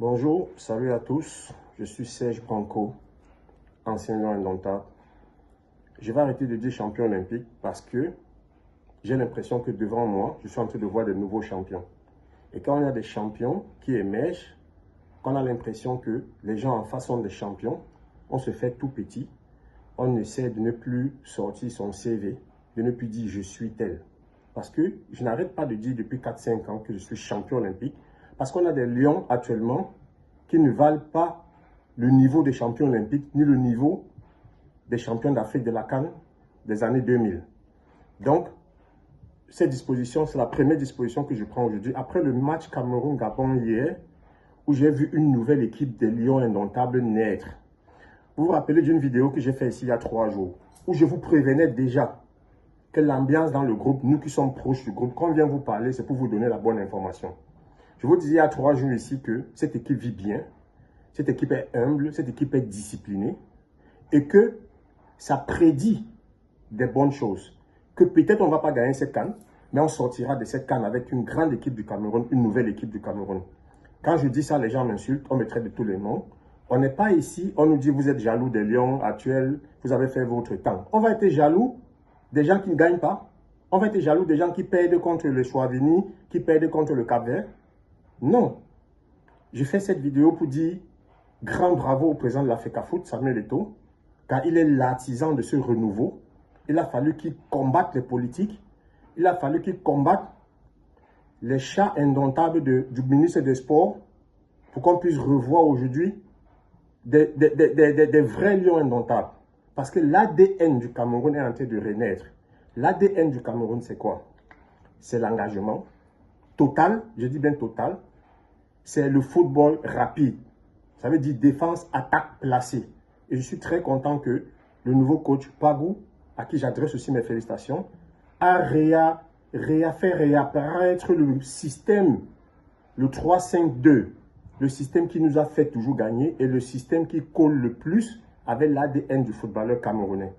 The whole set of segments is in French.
Bonjour, salut à tous, je suis Serge Branco, ancien lion indomptable. Je vais arrêter de dire champion olympique parce que j'ai l'impression que devant moi, je suis en train de voir de nouveaux champions. Et quand il y a des champions qui émergent, quand on a l'impression que les gens en face sont des champions, on se fait tout petit, on essaie de ne plus sortir son CV, de ne plus dire je suis tel. Parce que je n'arrête pas de dire depuis 4-5 ans que je suis champion olympique, parce qu'on a des lions actuellement qui ne valent pas le niveau des champions olympiques, ni le niveau des champions d'Afrique de la CAN des années 2000. Donc, cette disposition, c'est la première disposition que je prends aujourd'hui. Après le match Cameroun-Gabon hier, où j'ai vu une nouvelle équipe des Lions indomptables naître. Vous vous rappelez d'une vidéo que j'ai faite ici il y a 3 jours, où je vous prévenais déjà que l'ambiance dans le groupe, nous qui sommes proches du groupe, quand on vient vous parler, c'est pour vous donner la bonne information. Je vous disais il y a 3 jours ici que cette équipe vit bien, cette équipe est humble, cette équipe est disciplinée et que ça prédit des bonnes choses. Que peut-être on ne va pas gagner cette CAN, mais on sortira de cette CAN avec une grande équipe du Cameroun, une nouvelle équipe du Cameroun. Quand je dis ça, les gens m'insultent, on me traite de tous les noms. On n'est pas ici, on nous dit vous êtes jaloux des Lions actuels, vous avez fait votre temps. On va être jaloux des gens qui ne gagnent pas. On va être jaloux des gens qui perdent contre le Swazini, qui perdent contre le Cap-Vert. Non. Je fais cette vidéo pour dire grand bravo au président de la FECAFOOT, Samuel Eto'o, car il est l'artisan de ce renouveau. Il a fallu qu'il combatte les politiques. Il a fallu qu'il combatte les chats indomptables du ministre des Sports pour qu'on puisse revoir aujourd'hui des vrais lions indomptables. Parce que l'ADN du Cameroun est en train de renaître. L'ADN du Cameroun, c'est quoi? C'est l'engagement total, je dis bien total. C'est le football rapide. Ça veut dire défense, attaque, placée. Et je suis très content que le nouveau coach Pagou, à qui j'adresse aussi mes félicitations, a fait réapparaître le système, le 3-5-2, le système qui nous a fait toujours gagner et le système qui colle le plus avec l'ADN du footballeur camerounais.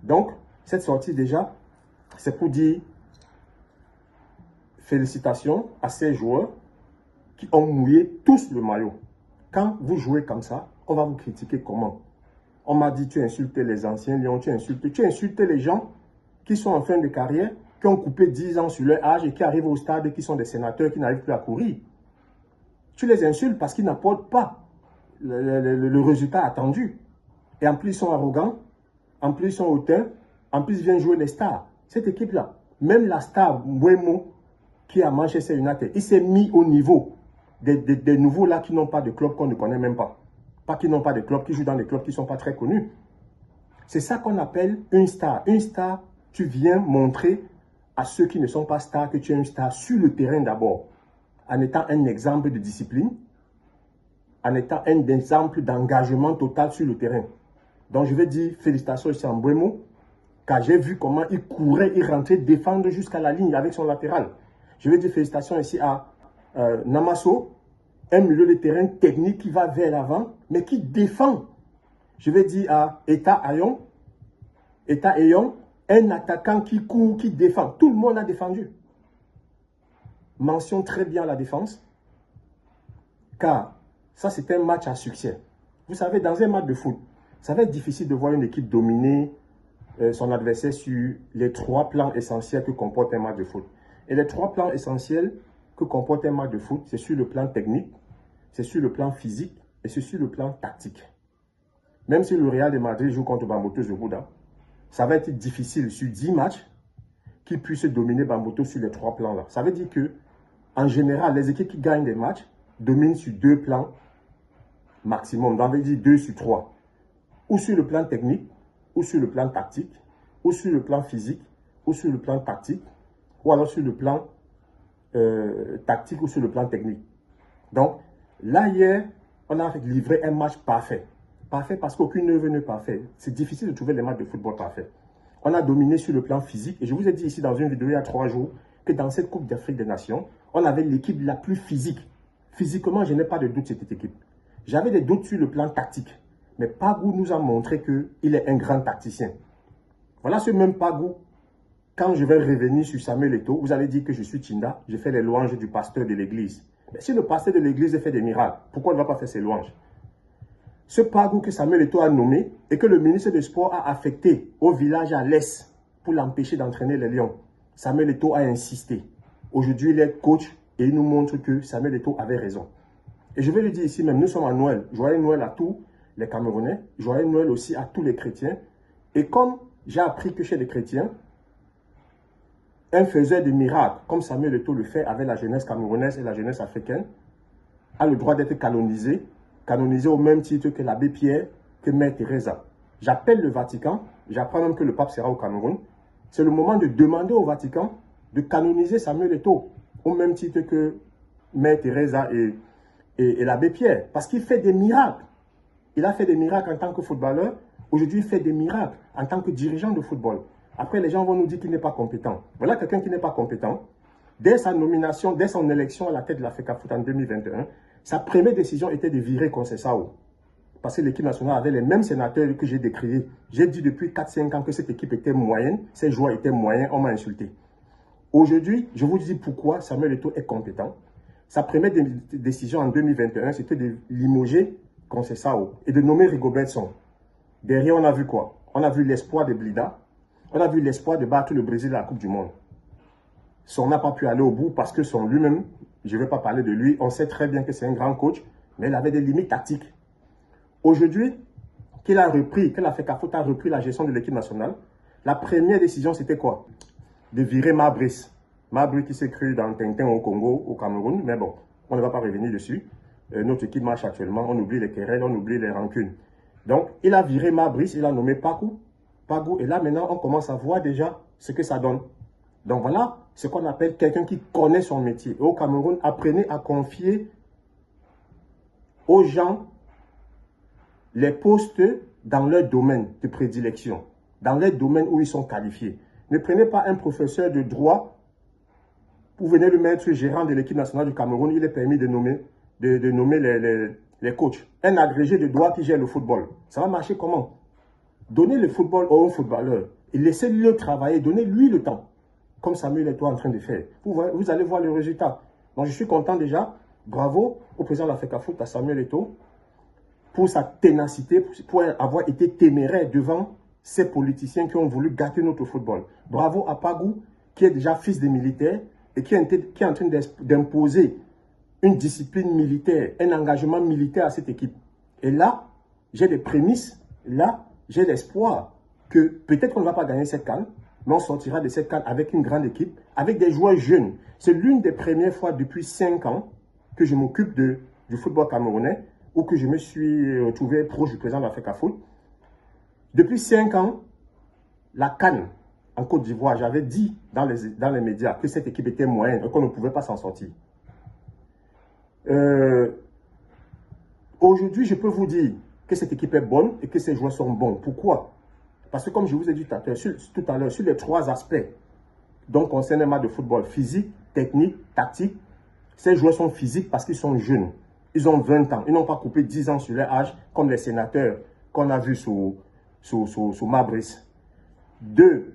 Donc, cette sortie déjà, c'est pour dire félicitations à ces joueurs qui ont mouillé tous le maillot. Quand vous jouez comme ça, on va vous critiquer comment? On m'a dit tu insultes les anciens lions, tu insultes les gens qui sont en fin de carrière, qui ont coupé 10 ans sur leur âge et qui arrivent au stade et qui sont des sénateurs qui n'arrivent plus à courir. Tu les insultes parce qu'ils n'apportent pas le résultat attendu. Et en plus, ils sont arrogants, en plus, ils sont hautains, en plus, ils viennent jouer les stars. Cette équipe-là, même la star Mbeumo, qui est à Manchester United, il s'est mis au niveau des nouveaux là qui n'ont pas de club qu'on ne connaît même pas. Pas qui n'ont pas de club, qui jouent dans des clubs qui ne sont pas très connus. C'est ça qu'on appelle une star. Une star, tu viens montrer à ceux qui ne sont pas stars que tu es une star sur le terrain d'abord. En étant un exemple de discipline, en étant un exemple d'engagement total sur le terrain. Donc je vais dire félicitations ici à Mbeumo, car j'ai vu comment il courait, il rentrait défendre jusqu'à la ligne avec son latéral. Je vais dire félicitations ici à Namasso, un milieu de terrain technique qui va vers l'avant, mais qui défend. Je vais dire à Eta Ayon, un attaquant qui court, qui défend. Tout le monde a défendu. Mention très bien la défense, car ça c'est un match à succès. Vous savez, dans un match de foot, ça va être difficile de voir une équipe dominer son adversaire sur les 3 plans essentiels que comporte un match de foot. Et les 3 plans essentiels que comporte un match de foot, c'est sur le plan technique, c'est sur le plan physique et c'est sur le plan tactique. Même si le Real de Madrid joue contre Bamboto Zobuda, ça va être difficile sur 10 matchs qu'ils puissent dominer Bamboto sur les 3 plans-là. Ça veut dire que, en général, les équipes qui gagnent des matchs dominent sur 2 plans maximum. On va dire 2 sur 3. Ou sur le plan technique, ou sur le plan tactique, ou sur le plan physique, ou sur le plan tactique, ou alors sur le plan tactique ou sur le plan technique. Donc, là, hier, on a livré un match parfait. Parfait parce qu'aucune œuvre n'est parfaite. C'est difficile de trouver les matchs de football parfaits. On a dominé sur le plan physique. Et je vous ai dit ici dans une vidéo il y a 3 jours que dans cette Coupe d'Afrique des Nations, on avait l'équipe la plus physique. Physiquement, je n'ai pas de doute sur cette équipe. J'avais des doutes sur le plan tactique. Mais Pagou nous a montré qu'il est un grand tacticien. Voilà ce même Pagou. Quand je vais revenir sur Samuel Eto'o, vous allez dire que je suis Tinda. Je fais les louanges du pasteur de l'église. Mais si le pasteur de l'église fait des miracles, pourquoi il ne va pas faire ses louanges? Ce Pagou que Samuel Eto'o a nommé et que le ministre des Sports a affecté au village à l'Est pour l'empêcher d'entraîner les Lions, Samuel Eto'o a insisté. Aujourd'hui, il est coach et il nous montre que Samuel Eto'o avait raison. Et je vais le dire ici même, nous sommes à Noël. Joyeux Noël à tous les Camerounais. Joyeux Noël aussi à tous les chrétiens. Et comme j'ai appris que chez les chrétiens, un faiseur de miracles, comme Samuel Eto'o le fait avec la jeunesse camerounaise et la jeunesse africaine, a le droit d'être canonisé au même titre que l'abbé Pierre, que Mère Teresa. J'appelle le Vatican, j'apprends même que le pape sera au Cameroun. C'est le moment de demander au Vatican de canoniser Samuel Eto'o, au même titre que Mère Teresa et l'abbé Pierre, parce qu'il fait des miracles. Il a fait des miracles en tant que footballeur, aujourd'hui il fait des miracles en tant que dirigeant de football. Après, les gens vont nous dire qu'il n'est pas compétent. Voilà quelqu'un qui n'est pas compétent. Dès sa nomination, dès son élection à la tête de l'Africafoot en 2021, sa première décision était de virer Conceição. Parce que l'équipe nationale avait les mêmes sénateurs que j'ai décriés. J'ai dit depuis 4-5 ans que cette équipe était moyenne, ses joueurs étaient moyens, on m'a insulté. Aujourd'hui, je vous dis pourquoi Samuel Eto'o est compétent. Sa première décision en 2021, c'était de limoger Conceição et de nommer Rigobertson. Derrière, on a vu quoi? On a vu l'espoir de Blida. On a vu l'espoir de battre le Brésil à la Coupe du Monde. Son n'a pas pu aller au bout parce que son lui-même, je ne vais pas parler de lui, on sait très bien que c'est un grand coach, mais il avait des limites tactiques. Aujourd'hui, qu'il a repris, que l'Africafoot a repris la gestion de l'équipe nationale, la première décision, c'était quoi? De virer Mabris. Mabris qui s'est cru dans Tintin au Congo, au Cameroun, mais bon, on ne va pas revenir dessus. Notre équipe marche actuellement, on oublie les querelles, on oublie les rancunes. Donc, il a viré Mabris, il a nommé Pagou, et là, maintenant, on commence à voir déjà ce que ça donne. Donc voilà ce qu'on appelle quelqu'un qui connaît son métier. Et au Cameroun, apprenez à confier aux gens les postes dans leur domaine de prédilection, dans les domaines où ils sont qualifiés. Ne prenez pas un professeur de droit, vous venez le mettre gérant de l'équipe nationale du Cameroun, il est permis de nommer, les coachs. Un agrégé de droit qui gère le football. Ça va marcher comment? Donnez le football aux footballeurs et laissez-le travailler, donnez-lui le temps. Comme Samuel Eto'o en train de faire. Vous allez voir le résultat. Donc je suis content déjà. Bravo au président de l'Africafoot, à Samuel Eto'o, pour sa ténacité, pour avoir été téméraire devant ces politiciens qui ont voulu gâter notre football. Bravo à Pagou, qui est déjà fils de militaire et qui est en train d'imposer une discipline militaire, un engagement militaire à cette équipe. Et là, j'ai des prémices, là, j'ai l'espoir que peut-être qu'on ne va pas gagner cette CAN, mais on sortira de cette CAN avec une grande équipe, avec des joueurs jeunes. C'est l'une des premières fois depuis 5 ans que je m'occupe du football camerounais ou que je me suis retrouvé proche du président de l'Africafoot. Depuis 5 ans, la CAN en Côte d'Ivoire, j'avais dit dans les médias que cette équipe était moyenne et qu'on ne pouvait pas s'en sortir. Aujourd'hui, je peux vous dire que cette équipe est bonne et que ses joueurs sont bons. Pourquoi? Parce que comme je vous ai dit tout à l'heure, sur les 3 aspects donc concernant un match de football, physique, technique, tactique, ces joueurs sont physiques parce qu'ils sont jeunes. Ils ont 20 ans. Ils n'ont pas coupé 10 ans sur leur âge comme les sénateurs qu'on a vus sous Mabris. 2,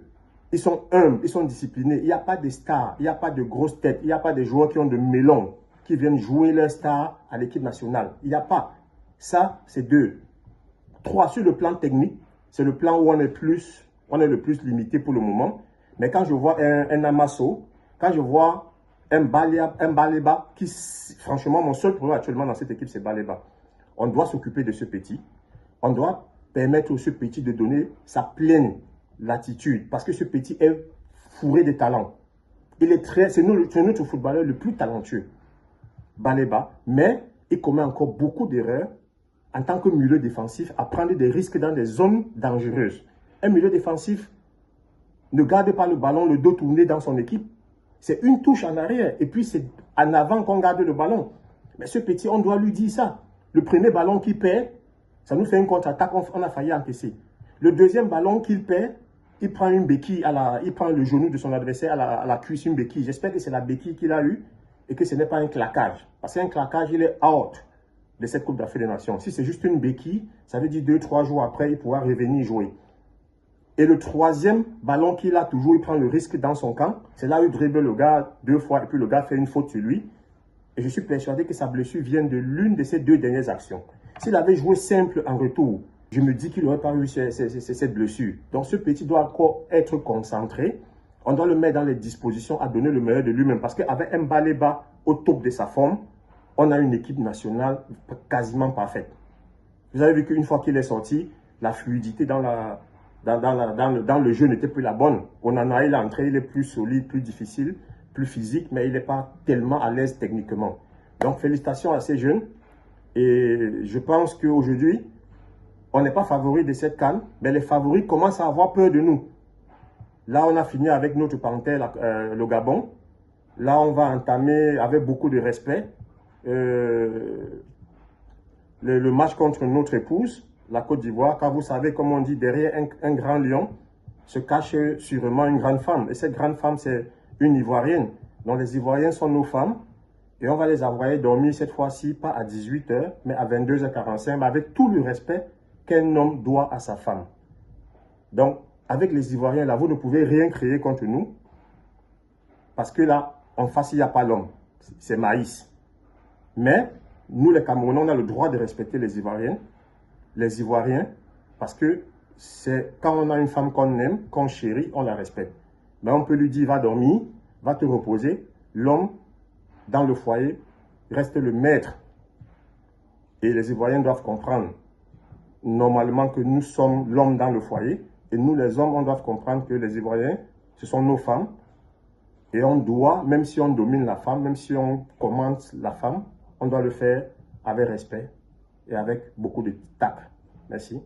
ils sont humbles, ils sont disciplinés. Il n'y a pas de stars, il n'y a pas de grosses têtes, il n'y a pas de joueurs qui ont de melons, qui viennent jouer leur star à l'équipe nationale. Il n'y a pas. Ça, c'est 2. 3, sur le plan technique, c'est le plan où on est le plus limité pour le moment. Mais quand je vois un Amasso, quand je vois un Baleba, qui, franchement, mon seul problème actuellement dans cette équipe, c'est Baleba. On doit s'occuper de ce petit. On doit permettre à ce petit de donner sa pleine latitude. Parce que ce petit est fourré de talent. C'est notre footballeur le plus talentueux, Baleba. Mais il commet encore beaucoup d'erreurs en tant que milieu défensif, à prendre des risques dans des zones dangereuses. Un milieu défensif ne garde pas le ballon, le dos tourné dans son équipe. C'est une touche en arrière et puis c'est en avant qu'on garde le ballon. Mais ce petit, on doit lui dire ça. Le premier ballon qu'il perd, ça nous fait une contre-attaque, on a failli encaisser. Le deuxième ballon qu'il perd, il prend une béquille, il prend le genou de son adversaire à la cuisse, une béquille. J'espère que c'est la béquille qu'il a eue et que ce n'est pas un claquage. Parce qu'un claquage, il est out de cette Coupe d'Afrique des Nations. Si c'est juste une béquille, ça veut dire 2-3 jours après, il pourra revenir jouer. Et le troisième ballon qu'il a toujours, il prend le risque dans son camp. C'est là où il dribble le gars 2 fois et puis le gars fait une faute sur lui. Et je suis persuadé que sa blessure vient de l'une de ses 2 dernières actions. S'il avait joué simple en retour, je me dis qu'il n'aurait pas eu cette blessure. Donc ce petit doit encore être concentré. On doit le mettre dans les dispositions à donner le meilleur de lui-même. Parce qu'avec Mbaleba au top de sa forme, on a une équipe nationale quasiment parfaite. Vous avez vu qu'une fois qu'il est sorti, la fluidité dans le jeu n'était plus la bonne. Onana, il est entré, il est plus solide, plus difficile, plus physique, mais il n'est pas tellement à l'aise techniquement. Donc félicitations à ces jeunes. Et je pense qu'aujourd'hui, on n'est pas favori de cette CAN, mais les favoris commencent à avoir peur de nous. Là, on a fini avec notre panthère, le Gabon. Là, on va entamer avec beaucoup de respect le match contre notre épouse, la Côte d'Ivoire, car vous savez, comme on dit, derrière un grand lion se cache sûrement une grande femme. Et cette grande femme, c'est une Ivoirienne. Donc les Ivoiriens sont nos femmes. Et on va les envoyer dormir cette fois-ci, pas à 18 h, mais à 22 h 45, avec tout le respect qu'un homme doit à sa femme. Donc, avec les Ivoiriens, là, vous ne pouvez rien créer contre nous. Parce que là, en face, il n'y a pas l'homme. C'est maïs. Mais, nous, les Camerounais, on a le droit de respecter les Ivoiriens. Les Ivoiriens, parce que c'est quand on a une femme qu'on aime, qu'on chérit, on la respecte. Mais on peut lui dire, va dormir, va te reposer. L'homme, dans le foyer, reste le maître. Et les Ivoiriens doivent comprendre, normalement, que nous sommes l'homme dans le foyer. Et nous, les hommes, on doit comprendre que les Ivoiriens, ce sont nos femmes. Et on doit, même si on domine la femme, même si on commande la femme, on doit le faire avec respect et avec beaucoup de tact. Merci.